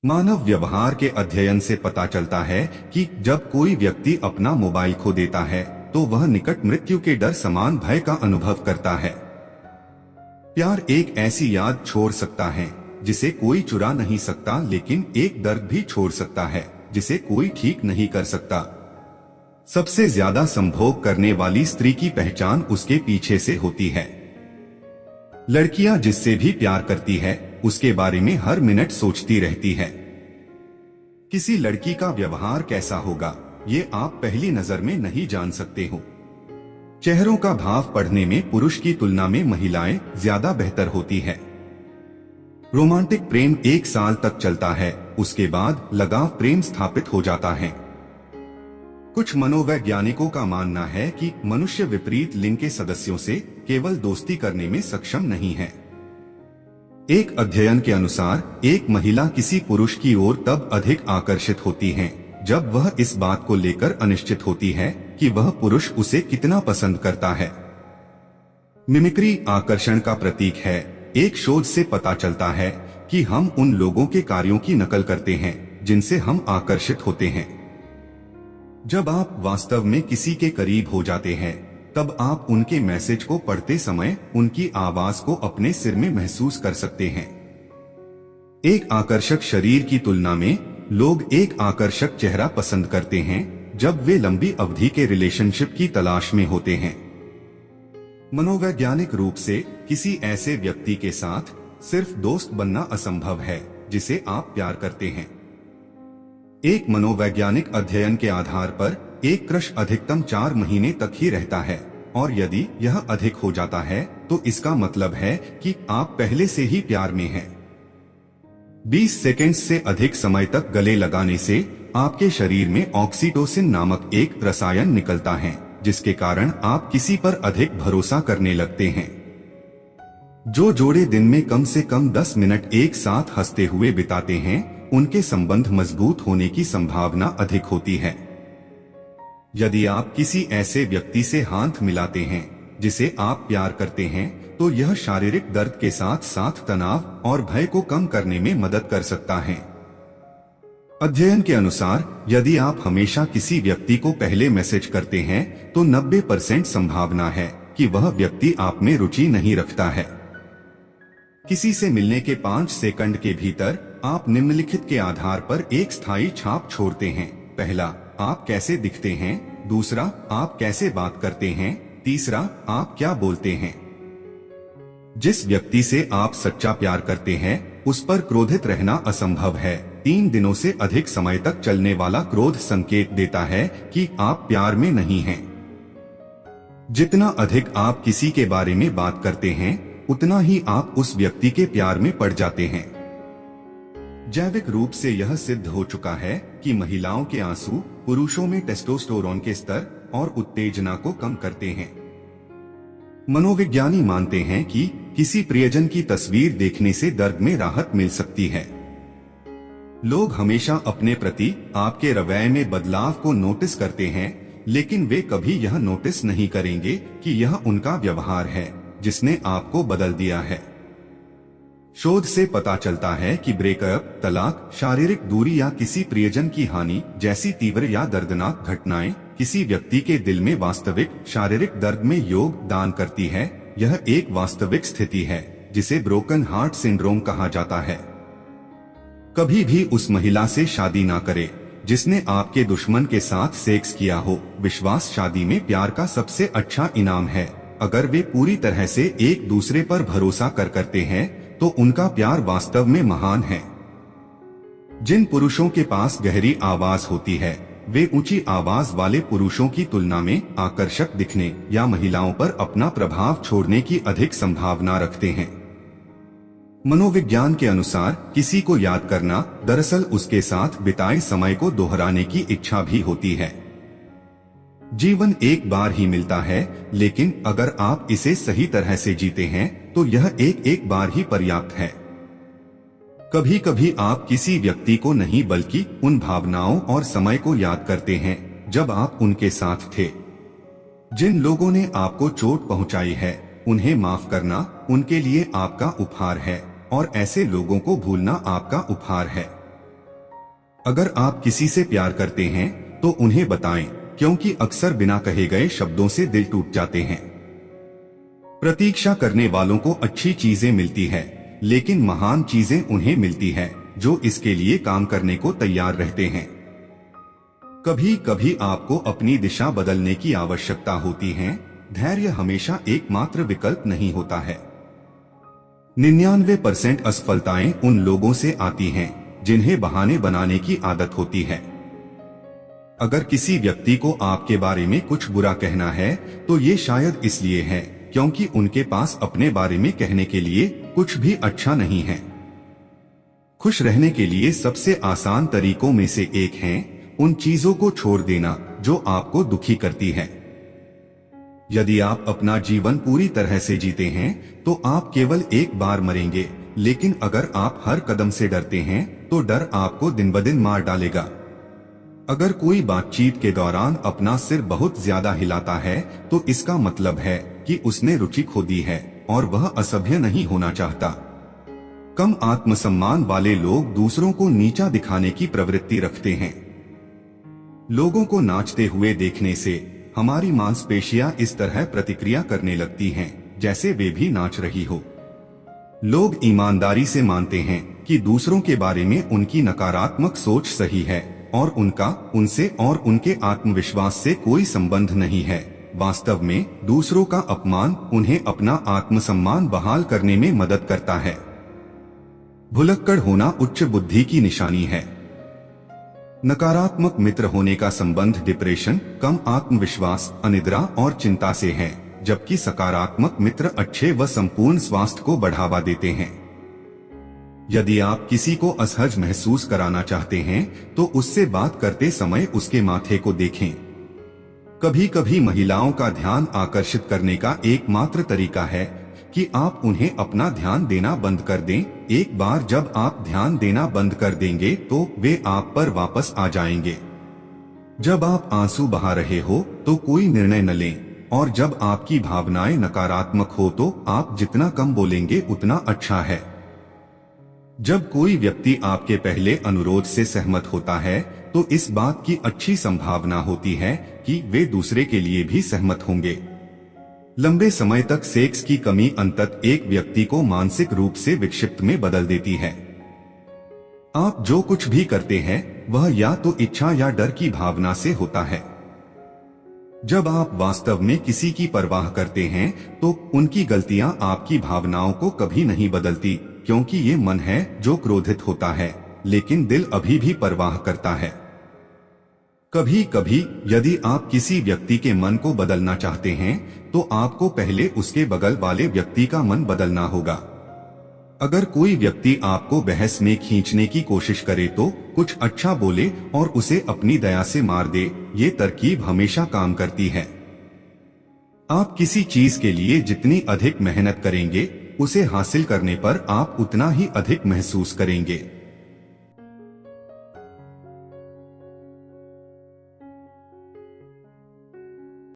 मानव व्यवहार के अध्ययन से पता चलता है कि जब कोई व्यक्ति अपना मोबाइल खो देता है तो वह निकट मृत्यु के डर समान भय का अनुभव करता है। प्यार एक ऐसी याद छोड़ सकता है जिसे कोई चुरा नहीं सकता, लेकिन एक दर्द भी छोड़ सकता है जिसे कोई ठीक नहीं कर सकता। सबसे ज्यादा संभोग करने वाली स्त्री की पहचान उसके पीछे से होती है। लड़कियां जिससे भी प्यार करती है उसके बारे में हर मिनट सोचती रहती है। किसी लड़की का व्यवहार कैसा होगा ये आप पहली नजर में नहीं जान सकते हो। चेहरों का भाव पढ़ने में पुरुष की तुलना में महिलाएं ज्यादा बेहतर होती है। रोमांटिक प्रेम 1 साल तक चलता है, उसके बाद लगाव प्रेम स्थापित हो जाता है। कुछ मनोवैज्ञानिकों का मानना है कि मनुष्य विपरीत लिंग के सदस्यों से केवल दोस्ती करने में सक्षम नहीं है। एक अध्ययन के अनुसार एक महिला किसी पुरुष की ओर तब अधिक आकर्षित होती है जब वह इस बात को लेकर अनिश्चित होती है कि वह पुरुष उसे कितना पसंद करता है। मिमिक्री आकर्षण का प्रतीक है। एक शोध से पता चलता है कि हम उन लोगों के कार्यों की नकल करते हैं जिनसे हम आकर्षित होते हैं। जब आप वास्तव में किसी के करीब हो जाते हैं तब आप उनके मैसेज को पढ़ते समय उनकी आवाज को अपने सिर में महसूस कर सकते हैं। एक आकर्षक शरीर की तुलना में लोग एक आकर्षक चेहरा पसंद करते हैं जब वे लंबी अवधि के रिलेशनशिप की तलाश में होते हैं। मनोवैज्ञानिक रूप से किसी ऐसे व्यक्ति के साथ सिर्फ दोस्त बनना असंभव है जिसे आप प्यार करते हैं। एक मनोवैज्ञानिक अध्ययन के आधार पर एक क्रश अधिकतम 4 महीने तक ही रहता है और यदि यह अधिक हो जाता है तो इसका मतलब है कि आप पहले से ही प्यार में हैं। 20 सेकंड से अधिक समय तक गले लगाने से आपके शरीर में ऑक्सीटोसिन नामक एक रसायन निकलता है जिसके कारण आप किसी पर अधिक भरोसा करने लगते हैं। जो जोड़े दिन में कम से कम 10 मिनट एक साथ हंसते हुए बिताते हैं उनके संबंध मजबूत होने की संभावना अधिक होती है। यदि आप किसी ऐसे व्यक्ति से हाथ मिलाते हैं जिसे आप प्यार करते हैं तो यह शारीरिक दर्द के साथ साथ तनाव और भय को कम करने में मदद कर सकता है। अध्ययन के अनुसार यदि आप हमेशा किसी व्यक्ति को पहले मैसेज करते हैं तो 90% संभावना है कि वह व्यक्ति आप में रुचि नहीं रखता है। किसी से मिलने के 5 सेकंड के भीतर आप निम्नलिखित के आधार पर एक स्थायी छाप छोड़ते हैं। पहला, आप कैसे दिखते हैं। दूसरा, आप कैसे बात करते हैं। तीसरा, आप क्या बोलते हैं। जिस व्यक्ति से आप सच्चा प्यार करते हैं उस पर क्रोधित रहना असंभव है। 3 दिनों से अधिक समय तक चलने वाला क्रोध संकेत देता है कि आप प्यार में नहीं हैं। जितना अधिक आप किसी के बारे में बात करते हैं उतना ही आप उस व्यक्ति के प्यार में पड़ जाते हैं। जैविक रूप से यह सिद्ध हो चुका है कि महिलाओं के आंसू पुरुषों में टेस्टोस्टेरोन के स्तर और उत्तेजना को कम करते हैं। मनोविज्ञानी मानते हैं कि किसी प्रियजन की तस्वीर देखने से दर्द में राहत मिल सकती है। लोग हमेशा अपने प्रति आपके रवैये में बदलाव को नोटिस करते हैं, लेकिन वे कभी यह नोटिस नहीं करेंगे कि यह उनका व्यवहार है जिसने आपको बदल दिया है। शोध से पता चलता है कि ब्रेकअप, तलाक, शारीरिक दूरी या किसी प्रियजन की हानि जैसी तीव्र या दर्दनाक घटनाएं किसी व्यक्ति के दिल में वास्तविक शारीरिक दर्द में योगदान करती है। यह एक वास्तविक स्थिति है जिसे ब्रोकन हार्ट सिंड्रोम कहा जाता है। कभी भी उस महिला से शादी ना करें जिसने आपके दुश्मन के साथ सेक्स किया हो। विश्वास शादी में प्यार का सबसे अच्छा इनाम है। अगर वे पूरी तरह से एक दूसरे पर भरोसा करते हैं तो उनका प्यार वास्तव में महान है। जिन पुरुषों के पास गहरी आवाज होती है वे ऊंची आवाज वाले पुरुषों की तुलना में आकर्षक दिखने या महिलाओं पर अपना प्रभाव छोड़ने की अधिक संभावना रखते हैं। मनोविज्ञान के अनुसार किसी को याद करना दरअसल उसके साथ बिताए समय को दोहराने की इच्छा भी होती है। जीवन एक बार ही मिलता है, लेकिन अगर आप इसे सही तरह से जीते हैं तो यह एक बार ही पर्याप्त है। कभी कभी आप किसी व्यक्ति को नहीं बल्कि उन भावनाओं और समय को याद करते हैं जब आप उनके साथ थे। जिन लोगों ने आपको चोट पहुंचाई है उन्हें माफ करना उनके लिए आपका उपहार है और ऐसे लोगों को भूलना आपका उपहार है। अगर आप किसी से प्यार करते हैं तो उन्हें बताएं, क्योंकि अक्सर बिना कहे गए शब्दों से दिल टूट जाते हैं। प्रतीक्षा करने वालों को अच्छी चीजें मिलती है, लेकिन महान चीजें उन्हें मिलती है जो इसके लिए काम करने को तैयार रहते हैं। कभी कभी आपको अपनी दिशा बदलने की आवश्यकता होती है। धैर्य हमेशा एकमात्र विकल्प नहीं होता है। 99% असफलताएं उन लोगों से आती हैं जिन्हें बहाने बनाने की आदत होती है। अगर किसी व्यक्ति को आपके बारे में कुछ बुरा कहना है तो ये शायद इसलिए है क्योंकि उनके पास अपने बारे में कहने के लिए कुछ भी अच्छा नहीं है। खुश रहने के लिए सबसे आसान तरीकों में से एक है उन चीजों को छोड़ देना जो आपको दुखी करती है। यदि आप अपना जीवन पूरी तरह से जीते हैं तो आप केवल एक बार मरेंगे, लेकिन अगर आप हर कदम से डरते हैं तो डर आपको दिन ब दिन मार डालेगा। अगर कोई बातचीत के दौरान अपना सिर बहुत ज्यादा हिलाता है तो इसका मतलब है कि उसने रुचि खो दी है और वह असभ्य नहीं होना चाहता। कम आत्मसम्मान वाले लोग दूसरों को नीचा दिखाने की प्रवृत्ति रखते हैं। लोगों को नाचते हुए देखने से हमारी मांसपेशियां इस तरह प्रतिक्रिया करने लगती हैं जैसे वे भी नाच रही हो। लोग ईमानदारी से मानते हैं कि दूसरों के बारे में उनकी नकारात्मक सोच सही है और उनका उनसे और उनके आत्मविश्वास से कोई संबंध नहीं है। वास्तव में दूसरों का अपमान उन्हें अपना आत्मसम्मान बहाल करने में मदद करता है। भुलक्कड़ होना उच्च बुद्धि की निशानी है। नकारात्मक मित्र होने का संबंध डिप्रेशन, कम आत्मविश्वास, अनिद्रा और चिंता से है, जबकि सकारात्मक मित्र अच्छे व संपूर्ण स्वास्थ्य को बढ़ावा देते हैं। यदि आप किसी को असहज महसूस कराना चाहते हैं तो उससे बात करते समय उसके माथे को देखें। कभी कभी महिलाओं का ध्यान आकर्षित करने का एकमात्र तरीका है कि आप उन्हें अपना ध्यान देना बंद कर दें। एक बार जब आप ध्यान देना बंद कर देंगे तो वे आप पर वापस आ जाएंगे। जब आप आंसू बहा रहे हो तो कोई निर्णय न लें, और जब आपकी भावनाएं नकारात्मक हो तो आप जितना कम बोलेंगे उतना अच्छा है। जब कोई व्यक्ति आपके पहले अनुरोध से सहमत होता है तो इस बात की अच्छी संभावना होती है कि वे दूसरे के लिए भी सहमत होंगे। लंबे समय तक सेक्स की कमी अंततः एक व्यक्ति को मानसिक रूप से विक्षिप्त में बदल देती है। आप जो कुछ भी करते हैं वह या तो इच्छा या डर की भावना से होता है। जब आप वास्तव में किसी की परवाह करते हैं तो उनकी गलतियां आपकी भावनाओं को कभी नहीं बदलती, क्योंकि ये मन है जो क्रोधित होता है, लेकिन दिल अभी भी परवाह करता है। कभी कभी यदि आप किसी व्यक्ति के मन को बदलना चाहते हैं तो आपको पहले उसके बगल वाले व्यक्ति का मन बदलना होगा। अगर कोई व्यक्ति आपको बहस में खींचने की कोशिश करे तो कुछ अच्छा बोले और उसे अपनी दया से मार दे। ये तरकीब हमेशा काम करती है। आप किसी चीज के लिए जितनी अधिक मेहनत करेंगे उसे हासिल करने पर आप उतना ही अधिक महसूस करेंगे।